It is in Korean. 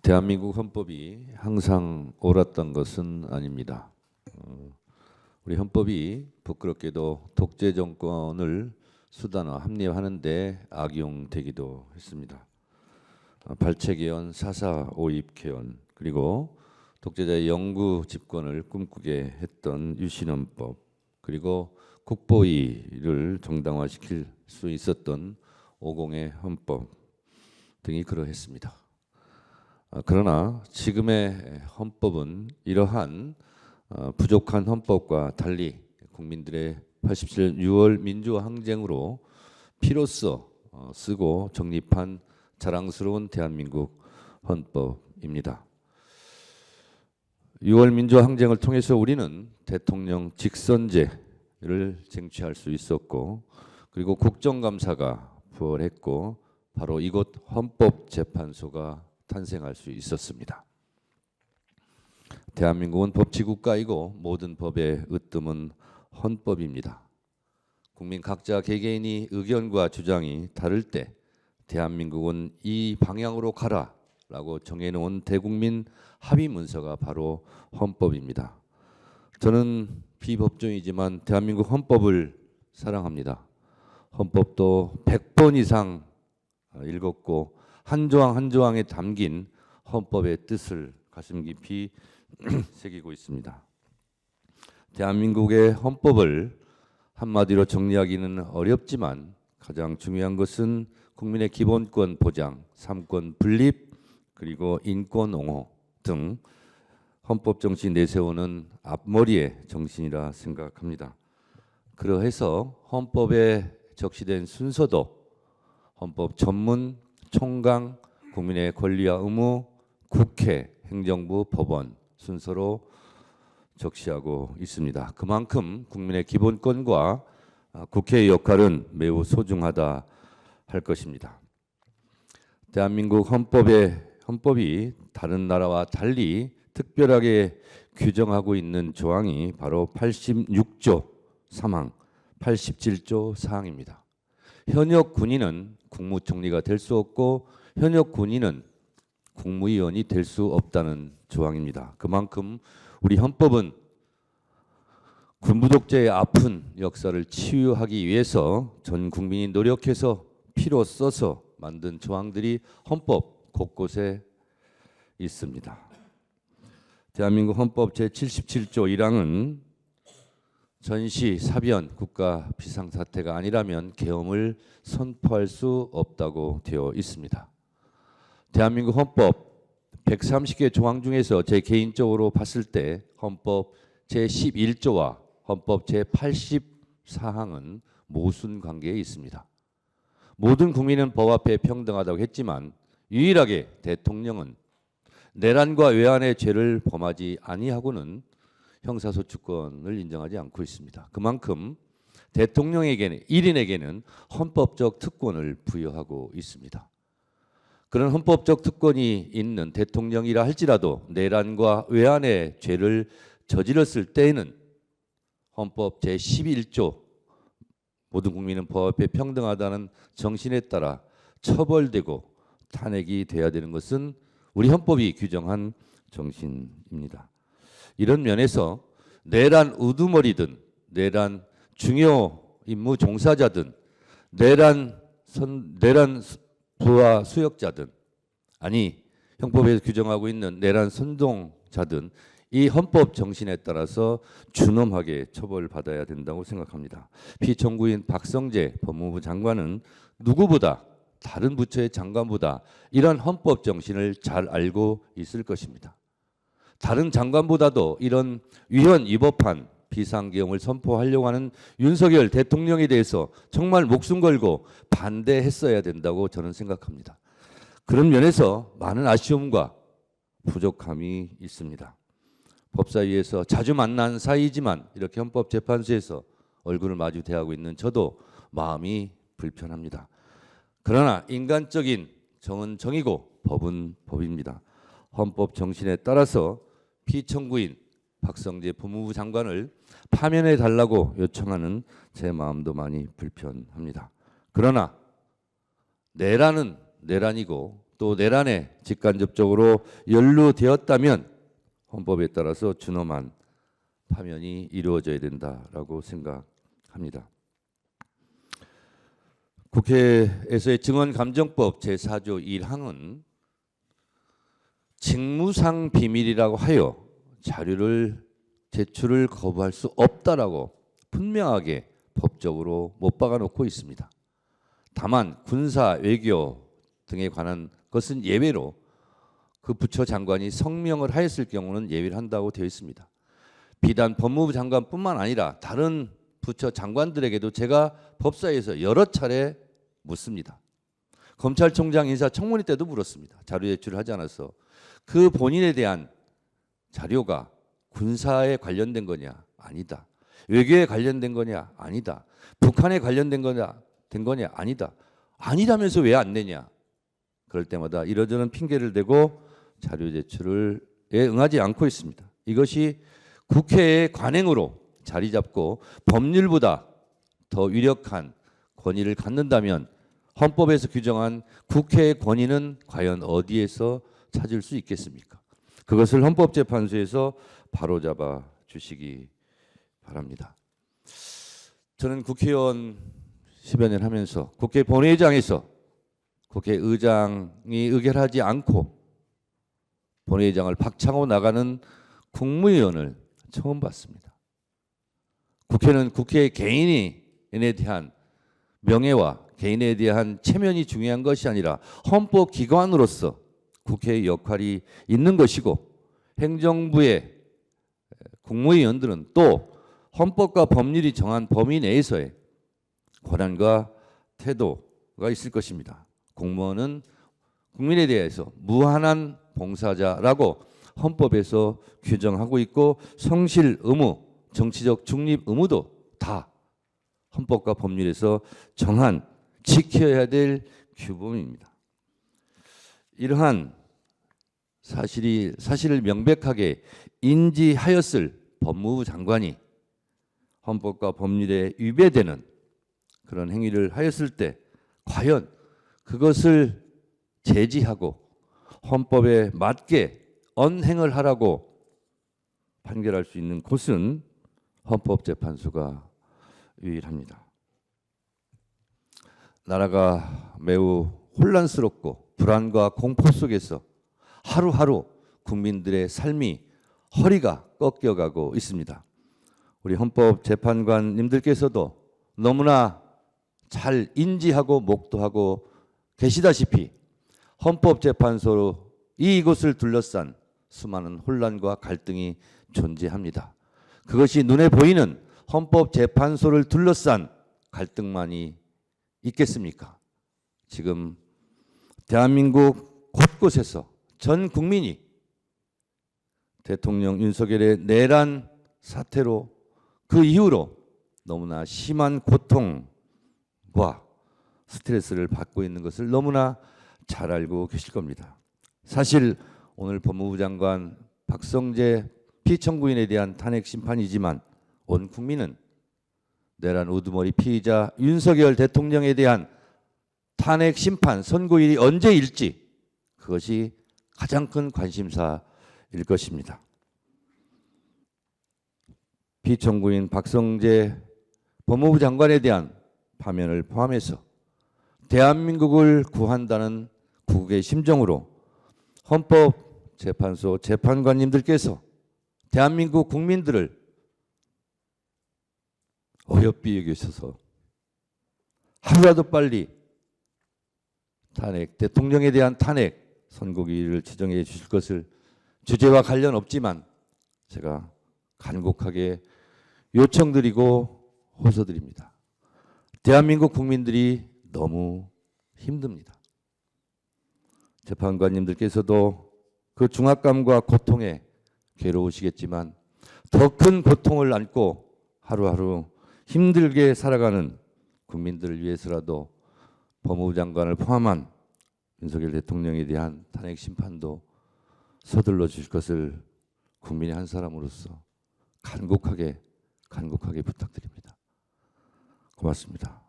대한민국 헌법이 항상 옳았던 것은 아닙니다. 우리 헌법이 부끄럽게도 독재 정권을 수단화 합리화하는 데 악용되기도 했습니다. 발췌개헌, 사사 오입 개헌, 그리고 독재자의 영구 집권을 꿈꾸게 했던 유신헌법, 그리고 국보위를 정당화시킬 수 있었던 오공의 헌법 등이 그러했습니다. 그러나 지금의 헌법은 이러한 부족한 헌법과 달리 국민들의 87년 6월 민주화 항쟁으로 피로써 쓰고 정립한 자랑스러운 대한민국 헌법입니다. 6월 민주화 항쟁을 통해서 우리는 대통령 직선제를 쟁취할 수 있었고, 그리고 국정감사가 부활했고, 바로 이곳 헌법재판소가 탄생할 수 있었습니다. 대한민국은 법치국가이고 모든 법의 으뜸은 헌법입니다. 국민 각자 개개인이 의견과 주장이 다를 때 대한민국은 이 방향으로 가라라고 정해놓은 대국민 합의 문서가 바로 헌법입니다. 저는 비법조인이지만 대한민국 헌법을 사랑합니다. 헌법도 100번 이상 읽었고 한 조항 한 조항에 담긴 헌법의 뜻을 가슴 깊이 새기고 있습니다. 대한민국의 헌법을 한마디로 정리하기는 어렵지만 가장 중요한 것은 국민의 기본권 보장, 삼권 분립, 그리고 인권 옹호 등 헌법 정신 내세우는 앞머리의 정신이라 생각합니다. 그러해서 헌법에 적시된 순서도 헌법 전문, 총강, 국민의 권리와 의무, 국회, 행정부, 법원 순서로 적시하고 있습니다. 그만큼 국민의 기본권과 국회의 역할은 매우 소중하다 할 것입니다. 대한민국 헌법이 다른 나라와 달리 특별하게 규정하고 있는 조항이 바로 86조 3항, 87조 4항입니다. 현역 군인은 국무총리가 될 수 없고 현역 군인은 국무위원이 될 수 없다는 조항입니다. 그만큼 우리 헌법은 군부 독재의 아픈 역사를 치유하기 위해서 전 국민이 노력해서 피로 써서 만든 조항들이 헌법 곳곳에 있습니다. 대한민국 헌법 제77조 1항은 전시, 사변, 국가 비상사태가 아니라면 계엄을 선포할 수 없다고 되어 있습니다. 대한민국 헌법 130개 조항 중에서 제 개인적으로 봤을 때 헌법 제11조와 헌법 제84항은 모순 관계에 있습니다. 모든 국민은 법 앞에 평등하다고 했지만 유일하게 대통령은 내란과 외환의 죄를 범하지 아니하고는 형사소추권을 인정하지 않고 있습니다. 그만큼 대통령에게는, 1인에게는 헌법적 특권을 부여하고 있습니다. 그런 헌법적 특권이 있는 대통령이라 할지라도 내란과 외환의 죄를 저질렀을 때에는 헌법 제11조 모든 국민은 법 앞에 평등하다는 정신에 따라 처벌되고 탄핵이 돼야 되는 것은 우리 헌법이 규정한 정신입니다. 이런 면에서 내란 우두머리든 내란 중요 임무 종사자든 내란 부하 수역자든 아니 형법에서 규정하고 있는 내란 선동자든 이 헌법 정신에 따라서 준엄하게 처벌받아야 된다고 생각합니다. 피청구인 박성재 법무부 장관은 누구보다 다른 부처의 장관보다 이런 헌법 정신을 잘 알고 있을 것입니다. 다른 장관보다도 이런 위헌 위법한 비상계엄을 선포하려고 하는 윤석열 대통령에 대해서 정말 목숨 걸고 반대했어야 된다고 저는 생각합니다. 그런 면에서 많은 아쉬움과 부족함이 있습니다. 법사위에서 자주 만난 사이지만 이렇게 헌법재판소에서 얼굴을 마주 대하고 있는 저도 마음이 불편합니다. 그러나 인간적인 정은 정이고 법은 법입니다. 헌법 정신에 따라서 피청구인 박성재 법무부 장관을 파면해 달라고 요청하는 제 마음도 많이 불편합니다. 그러나 내란은 내란이고 또 내란에 직간접적으로 연루되었다면 헌법에 따라서 준엄한 파면이 이루어져야 된다라고 생각합니다. 국회에서의 증언감정법 제4조 1항은 직무상 비밀이라고 하여 자료를 제출을 거부할 수 없다라고 분명하게 법적으로 못 박아놓고 있습니다. 다만 군사, 외교 등에 관한 것은 예외로 그 부처 장관이 성명을 하였을 경우는 예외를 한다고 되어 있습니다. 비단 법무부 장관뿐만 아니라 다른 부처 장관들에게도 제가 법사위에서 여러 차례 묻습니다. 검찰총장 인사청문회 때도 물었습니다. 자료 제출을 하지 않아서 그 본인에 대한 자료가 군사에 관련된 거냐? 아니다. 외교에 관련된 거냐? 아니다. 북한에 관련된 거냐? 아니다. 아니라면서 왜 안 내냐? 그럴 때마다 이러저런 핑계를 대고 자료 제출에 응하지 않고 있습니다. 이것이 국회의 관행으로 자리 잡고 법률보다 더 위력한 권위를 갖는다면 헌법에서 규정한 국회의 권위는 과연 어디에서 찾을 수 있겠습니까? 그것을 헌법재판소에서 바로잡아 주시기 바랍니다. 저는 국회의원 10여 년 하면서 국회 본회의장에서 국회의장이 의결하지 않고 본회의장을 박차고 나가는 국무위원을 처음 봤습니다. 국회는 국회 개인에 대한 명예와 개인에 대한 체면이 중요한 것이 아니라 헌법기관으로서 국회의 역할이 있는 것이고 행정부의 국무위원들은 또 헌법과 법률이 정한 범위 내에서의 권한과 태도가 있을 것입니다. 공무원은 국민에 대해서 무한한 봉사자라고 헌법에서 규정하고 있고 성실 의무, 정치적 중립 의무도 다 헌법과 법률에서 정한 지켜야 될 규범입니다. 이러한 사실을 명백하게 인지하였을 법무부 장관이 헌법과 법률에 위배되는 그런 행위를 하였을 때 과연 그것을 제지하고 헌법에 맞게 언행을 하라고 판결할 수 있는 곳은 헌법재판소가 유일합니다. 나라가 매우 혼란스럽고 불안과 공포 속에서 하루하루 국민들의 삶이 허리가 꺾여가고 있습니다. 우리 헌법재판관님들께서도 너무나 잘 인지하고 목도하고 계시다시피 헌법재판소로 이곳을 둘러싼 수많은 혼란과 갈등이 존재합니다. 그것이 눈에 보이는 헌법재판소를 둘러싼 갈등만이 있겠습니까? 지금 대한민국 곳곳에서 전 국민이 대통령 윤석열의 내란 사태로 그 이후로 너무나 심한 고통과 스트레스를 받고 있는 것을 너무나 잘 알고 계실 겁니다. 사실 오늘 법무부 장관 박성재 피청구인에 대한 탄핵 심판이지만 온 국민은 내란 우두머리 피의자 윤석열 대통령에 대한 탄핵 심판 선고일이 언제일지 그것이 가장 큰 관심사일 것입니다. 피청구인 박성재 법무부 장관에 대한 파면을 포함해서 대한민국을 구한다는 국국의 심정으로 헌법재판소 재판관님들께서 대한민국 국민들을 어여삐 여기셔서 하루라도 빨리 탄핵, 대통령에 대한 탄핵 선고기일을 지정해 주실 것을 주제와 관련 없지만 제가 간곡하게 요청드리고 호소드립니다. 대한민국 국민들이 너무 힘듭니다. 재판관님들께서도 그 중압감과 고통에 괴로우시겠지만 더 큰 고통을 안고 하루하루 힘들게 살아가는 국민들을 위해서라도 법무부 장관을 포함한 윤석열 대통령에 대한 탄핵 심판도 서둘러 주실 것을 국민의 한 사람으로서 간곡하게 부탁드립니다. 고맙습니다.